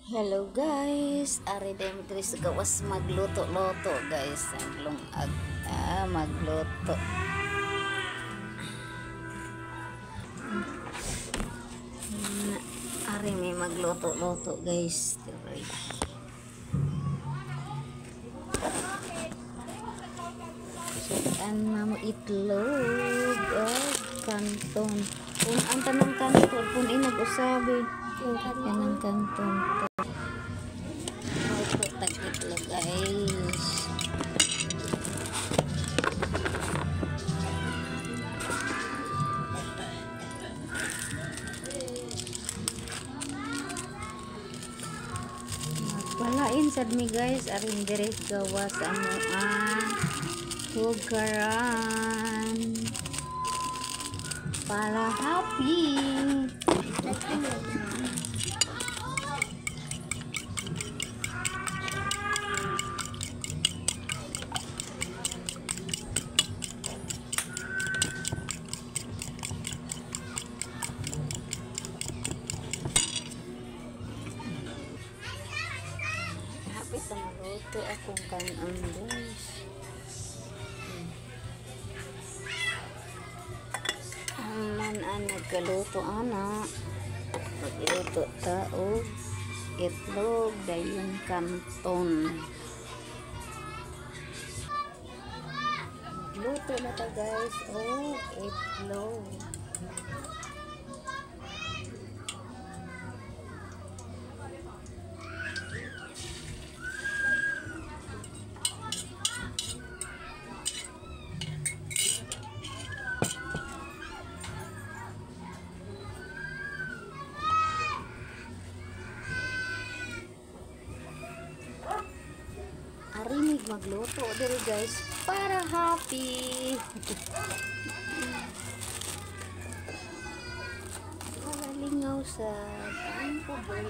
Hello guys, ari Demetri sa gawas magluto-luto guys. Lungag magluto. Ari may magluto-luto guys. Sudan mamo itlog kanton. Kung ang tanong kanton, kung inag-usabi. Yan ang kanton. Itlog guys. Magpalain sad mi guys, aring direct gawa sa amuan hugaran para happy. Hapit na maluto akong kanon guys. Man ang nagkaluto ana. Pag-iluto tao itlog dayon kanton. Luto na ta guys. Oh, itlog. Arinig magluto diri guys para happy. Para lingaw sa ang kubay.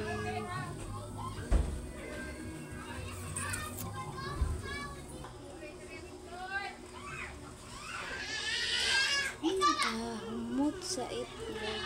Humot sa itlog guys.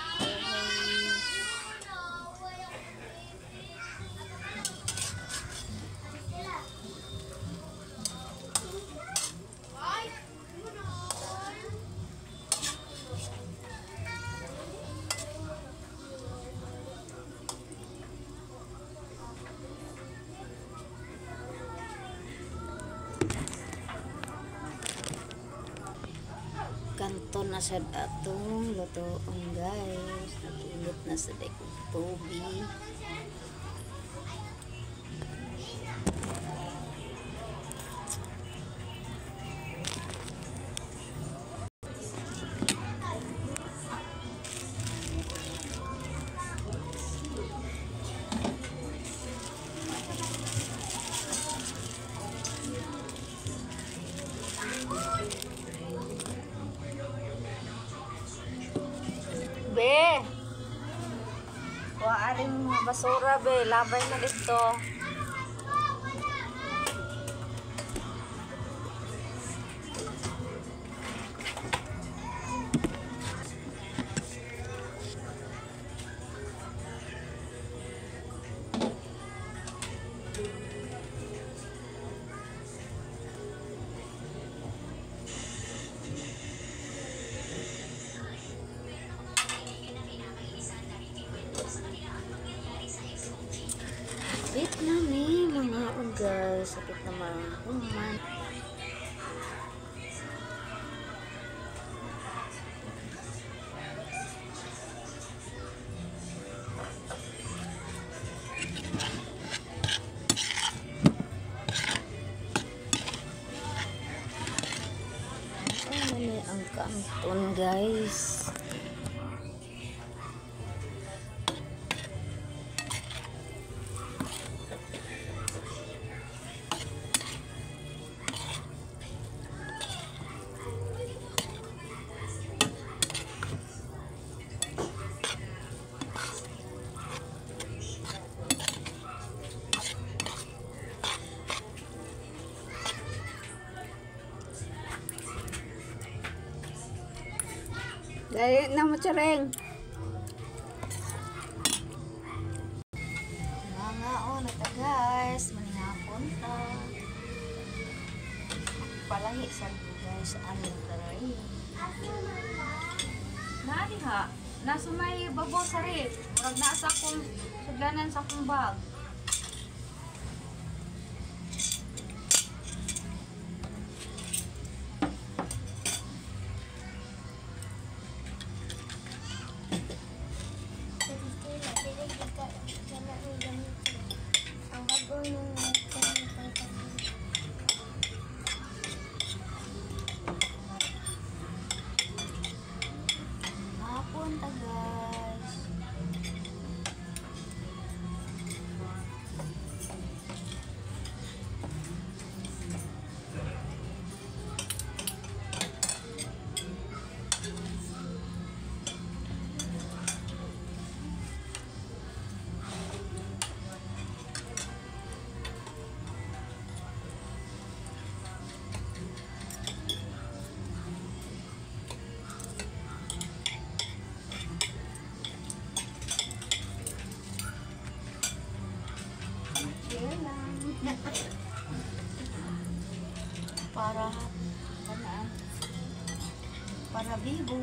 Kanton na sad atong lutoon guys. Nag-init na sa tubig. Be, waaring mga basura be, labay na dito. Sakit na ni mga ugal, sakit na mga human. Ano ni ang kanton guys? Dali na mo tsareng. Mga palahi sa guys ano taray. Nari ha, nasa may babaw sa rin. Murag nasa kong suglanan sa kong bag. Punta guys. Para bibo.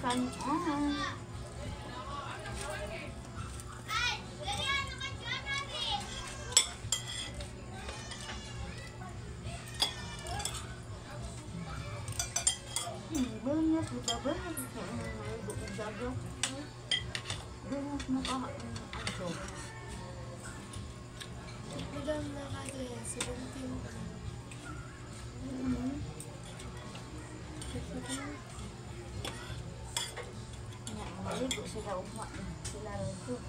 Kanon. Banyak sudah banyak jaga. Banyak muka aso. Udah nakado ya, 17. Maligo sila umak sila rito.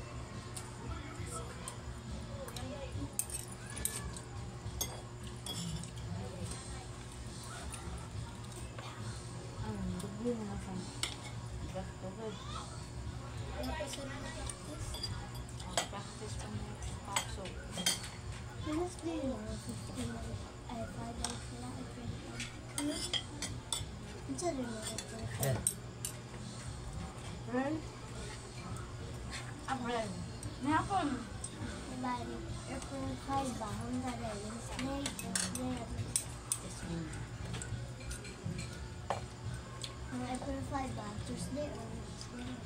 system mo pasok. Mas din yung 15 ay 5 days sila ay 25. Ang sarili mo ito. Ren? Ren? Nahapon? Bali, April 5 ba? Ang sarili. May Ang April 5 ba? Tuesday or Wednesday?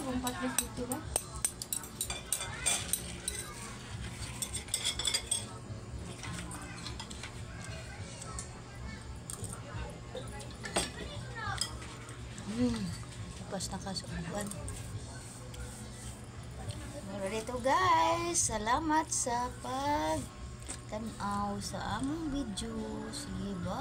Kung patlis dito ba? Bukas na kasuban. Mura dito guys. Salamat sa pag tanaw sa among video. Sige, bye.